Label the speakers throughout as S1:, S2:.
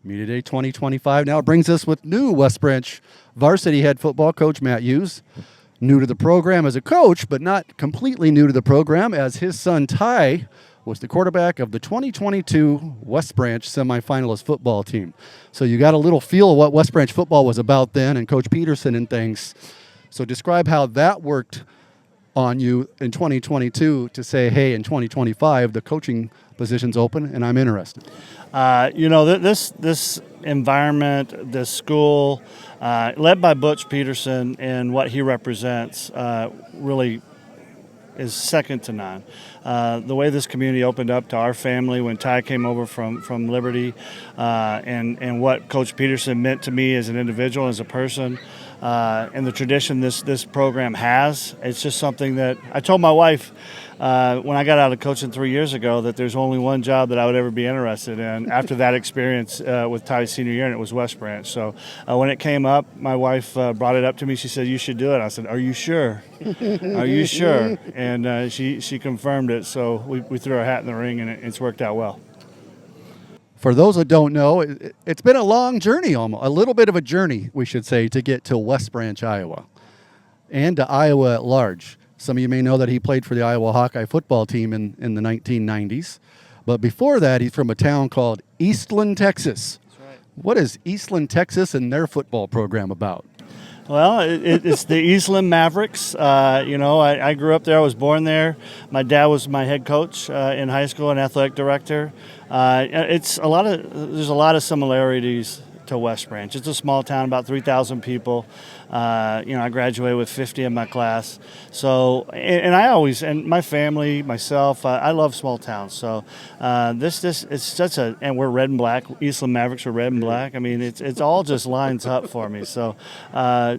S1: Media Day 2025 now brings us with new West Branch varsity head football coach Matt Hughes. New to the program as a coach, but not completely new to the program, as his son Ty was the quarterback of the 2022 West Branch semifinalist football team. So you got a little feel of what West Branch football was about then, and Coach Peterson and things. So describe how that worked on you in 2022 to say, hey, in 2025, the coaching position's open and I'm interested.
S2: This environment, this school, led by Butch Peterson and what he represents, really is second to none. The way this community opened up to our family when Ty came over from Liberty, and what Coach Peterson meant to me as an individual, as a person, and the tradition this program has. It's just something that I told my wife when I got out of coaching 3 years ago that there's only one job that I would ever be interested in after that experience with Ty's senior year, and it was West Branch. So when it came up, my wife brought it up to me. She said, "You should do it." I said, "Are you sure? Are you sure?" And she confirmed it. So we threw our hat in the ring, and it's worked out well.
S1: For those that don't know, it's been a long journey, almost a little bit of a journey, we should say, to get to West Branch, Iowa, and to Iowa at large. Some of you may know that he played for the Iowa Hawkeye football team in the 1990s. But before that, he's from a town called Eastland, Texas.
S2: That's right.
S1: What is Eastland, Texas, and their football program about?
S2: Well, it's the Eastland Mavericks. I grew up there. I was born there. My dad was my head coach in high school and athletic director. There's a lot of similarities to West Branch. It's a small town, about 3,000 people. I graduated with 50 in my class. So, and my family, myself, I love small towns. So, it's such and we're red and black. Eastland Mavericks are red and black. I mean, it's all just lines up for me. So,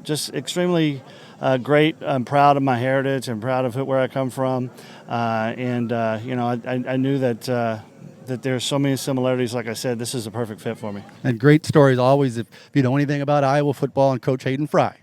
S2: just extremely great. I'm proud of my heritage. I'm proud of where I come from. I knew that there's so many similarities. Like I said, this is a perfect fit for me.
S1: And great stories always. If you know anything about Iowa football and Coach Hayden Fry,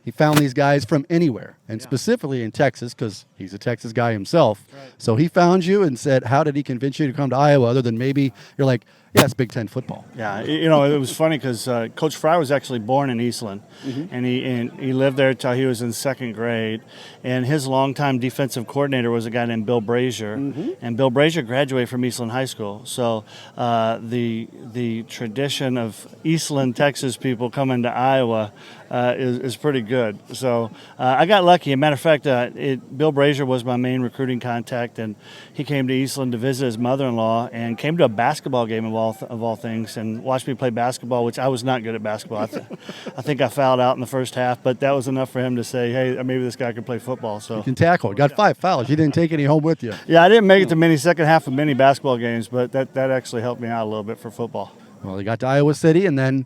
S1: he found these guys from anywhere, and specifically in Texas, because he's a Texas guy himself.
S2: Right.
S1: So he found you and said, how did he convince you to come to Iowa, other than maybe you're like, yeah, it's Big Ten football?
S2: Yeah, it was funny because Coach Fry was actually born in Eastland, and he lived there until he was in second grade. And his longtime defensive coordinator was a guy named Bill Brazier, and Bill Brazier graduated from Eastland High School. So the tradition of Eastland, Texas people coming to Iowa is pretty good. So I got lucky. As a matter of fact, Bill Brazier was my main recruiting contact, and he came to Eastland to visit his mother-in-law and came to a basketball game of all things and watched me play basketball, which I was not good at basketball. I think I fouled out in the first half, but that was enough for him to say, hey, maybe this guy can play football. So
S1: you can tackle. Got 5 fouls. You didn't take any home with you.
S2: Yeah, I didn't make it to many second half of many basketball games, but that actually helped me out a little bit for football.
S1: Well, he got to Iowa City and then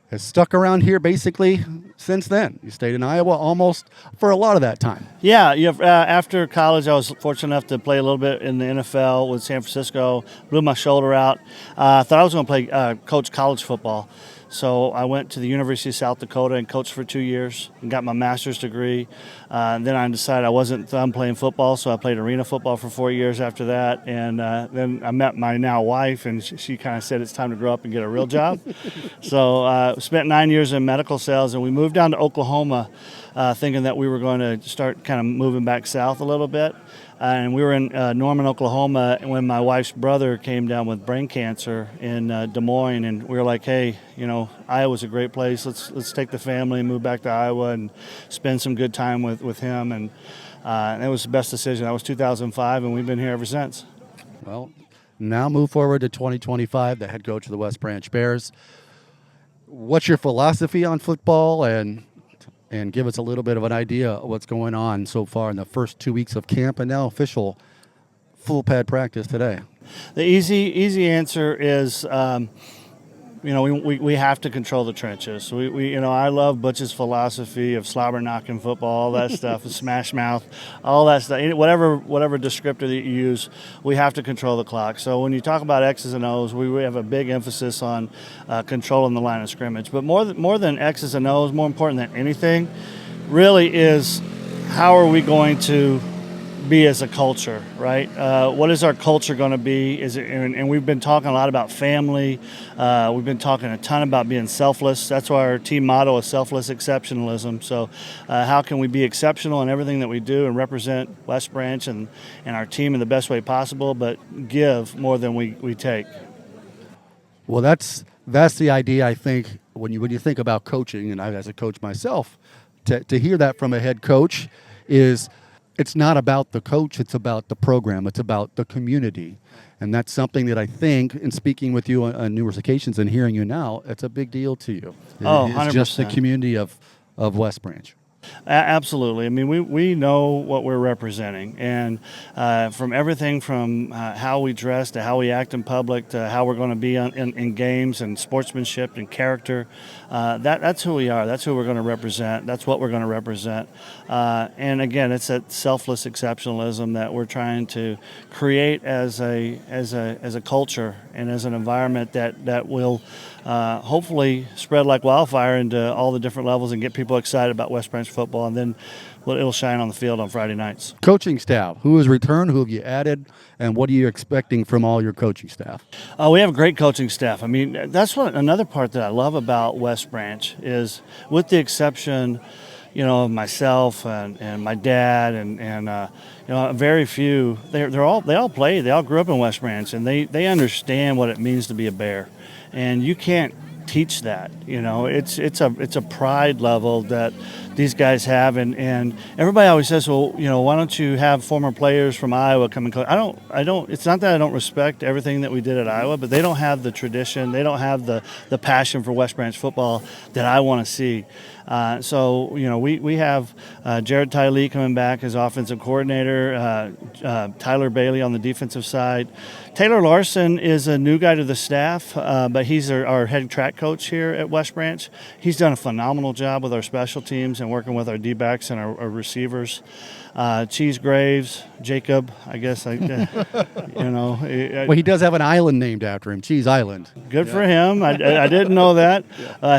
S1: has stuck around here basically since then. You stayed in Iowa almost for a lot of that time.
S2: Yeah, after college, I was fortunate enough to play a little bit in the NFL with San Francisco. Blew my shoulder out. I thought I was going to play coach college football. So I went to the University of South Dakota and coached for 2 years and got my master's degree. Then I decided I wasn't done playing football, so I played arena football for 4 years after that. And then I met my now wife, and she kind of said it's time to grow up and get a real job. So spent 9 years in medical sales, and we moved down to Oklahoma thinking that we were going to start kind of moving back south a little bit. And we were in Norman, Oklahoma, when my wife's brother came down with brain cancer in Des Moines, and we were like, "Hey, Iowa's a great place. Let's take the family and move back to Iowa and spend some good time with him." And it was the best decision. That was 2005, and we've been here ever since.
S1: Well, now move forward to 2025, the head coach of the West Branch Bears. What's your philosophy on football, and give us a little bit of an idea of what's going on so far in the first 2 weeks of camp and now official full pad practice today?
S2: The easy answer is, we have to control the trenches. I love Butch's philosophy of slobber knocking football, all that stuff, smash mouth, all that stuff. Whatever descriptor that you use, we have to control the clock. So when you talk about X's and O's, we have a big emphasis on controlling the line of scrimmage. But more than X's and O's, more important than anything, really is how are we going to be as a culture, right? What is our culture going to be? And we've been talking a lot about family. We've been talking a ton about being selfless. That's why our team motto is selfless exceptionalism. So how can we be exceptional in everything that we do and represent West Branch and our team in the best way possible, but give more than we take?
S1: Well, that's the idea, I think, when you think about coaching, and I, as a coach myself, to hear that from a head coach is it's not about the coach, it's about the program, it's about the community. And that's something that I think, in speaking with you on numerous occasions and hearing you now, it's a big deal to you.
S2: Oh,
S1: It's
S2: 100%.
S1: just the community of West Branch.
S2: Absolutely. I mean, we know what we're representing, and from everything from how we dress to how we act in public to how we're going to be in games and sportsmanship and character, that's who we are. That's who we're going to represent. That's what we're going to represent. And again, it's that selfless exceptionalism that we're trying to create as a culture and as an environment that will hopefully spread like wildfire into all the different levels and get people excited about West Branch football, and then it'll shine on the field on Friday nights.
S1: Coaching staff, who has returned, who have you added, and what are you expecting from all your coaching staff?
S2: We have a great coaching staff. I mean, that's another part that I love about West Branch is, with the exception, of myself and my dad and very few. They all played. They all grew up in West Branch, and they understand what it means to be a Bear, and you can't teach that. It's a pride level that these guys have, and everybody always says, well, why don't you have former players from Iowa come and coach? I don't. It's not that I don't respect everything that we did at Iowa, but they don't have the tradition. They don't have the passion for West Branch football that I want to see. So we have Jared Tylee coming back as offensive coordinator, Tyler Bailey on the defensive side. Taylor Larson is a new guy to the staff, but he's our head track coach here at West Branch. He's done a phenomenal job with our special teams and working with our D-backs and our receivers. Cheese Graves, Jacob, I guess.
S1: Well, he does have an island named after him, Cheese Island.
S2: Good for him. I didn't know that.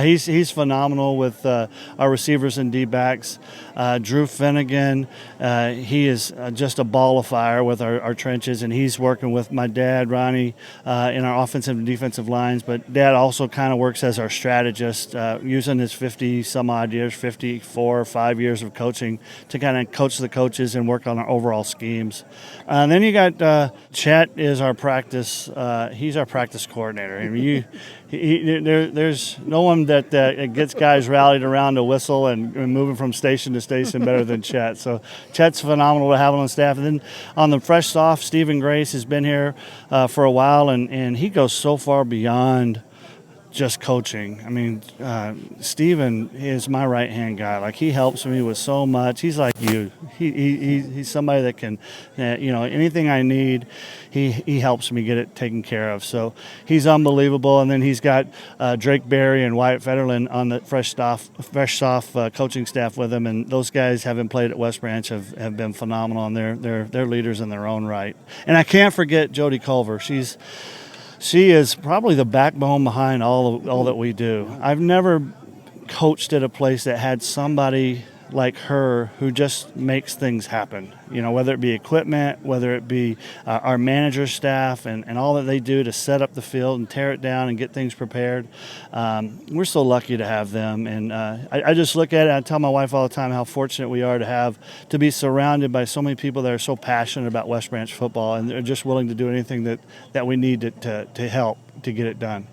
S2: He's phenomenal with our receivers and D-backs. Drew Finnegan, he is just a ball of fire with our trenches, and he's working with my dad, Ronnie, in our offensive and defensive lines. But Dad also kind of works as our strategist, using his 54 or 5 years of coaching to kind of coach the coaches and work on our overall schemes. And then you got Chet is our practice. He's our practice coordinator. I mean, there's no one that gets guys rallied around a whistle and moving from station to station better than Chet. So Chet's phenomenal to have on staff. And then on the fresh soft, Stephen Grace has been here for a while, and he goes so far beyond just coaching. I mean, Steven is my right-hand guy. Like, he helps me with so much. He's like you. He's somebody that can, anything I need, he helps me get it taken care of. So he's unbelievable. And then he's got Drake Berry and Wyatt Federlin on the fresh soft coaching staff with him. And those guys, having played at West Branch, have been phenomenal, and they're leaders in their own right. And I can't forget Jody Culver. She is probably the backbone behind all that we do. I've never coached at a place that had somebody like her who just makes things happen. Whether it be equipment, whether it be our manager staff and all that they do to set up the field and tear it down and get things prepared. We're so lucky to have them. And I just look at it, I tell my wife all the time how fortunate we are to be surrounded by so many people that are so passionate about West Branch football, and they're just willing to do anything that we need to help to get it done.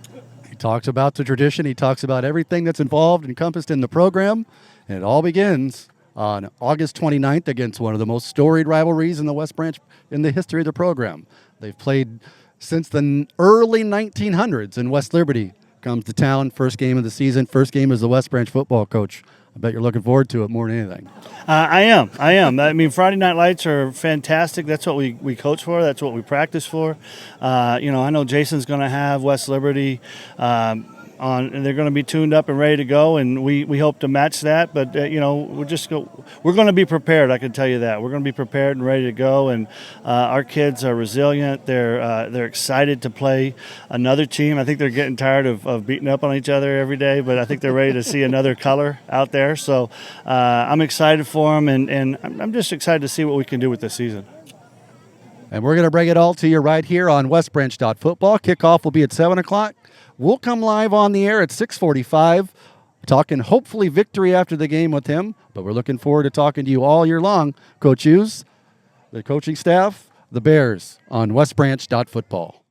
S1: He talks about the tradition. He talks about everything that's involved, encompassed in the program. And it all begins on August 29th against one of the most storied rivalries in the West Branch in the history of the program. They've played since the early 1900s, and West Liberty comes to town. First game of the season, first game as the West Branch football coach. I bet you're looking forward to it more than anything.
S2: I am. I mean, Friday night lights are fantastic. That's what we coach for. That's what we practice for. I know Jason's going to have West Liberty and they're going to be tuned up and ready to go, and we hope to match that. But we're going to be prepared. I can tell you that we're going to be prepared and ready to go. And our kids are resilient. They're excited to play another team. I think they're getting tired of beating up on each other every day, but I think they're ready to see another color out there. So I'm excited for them, and I'm just excited to see what we can do with this season.
S1: And we're going to bring it all to you right here on WestBranch.Football. Kickoff will be at 7 o'clock. We'll come live on the air at 6:45, talking hopefully victory after the game with him. But we're looking forward to talking to you all year long. Coach Hughes, the coaching staff, the Bears on WestBranch.Football.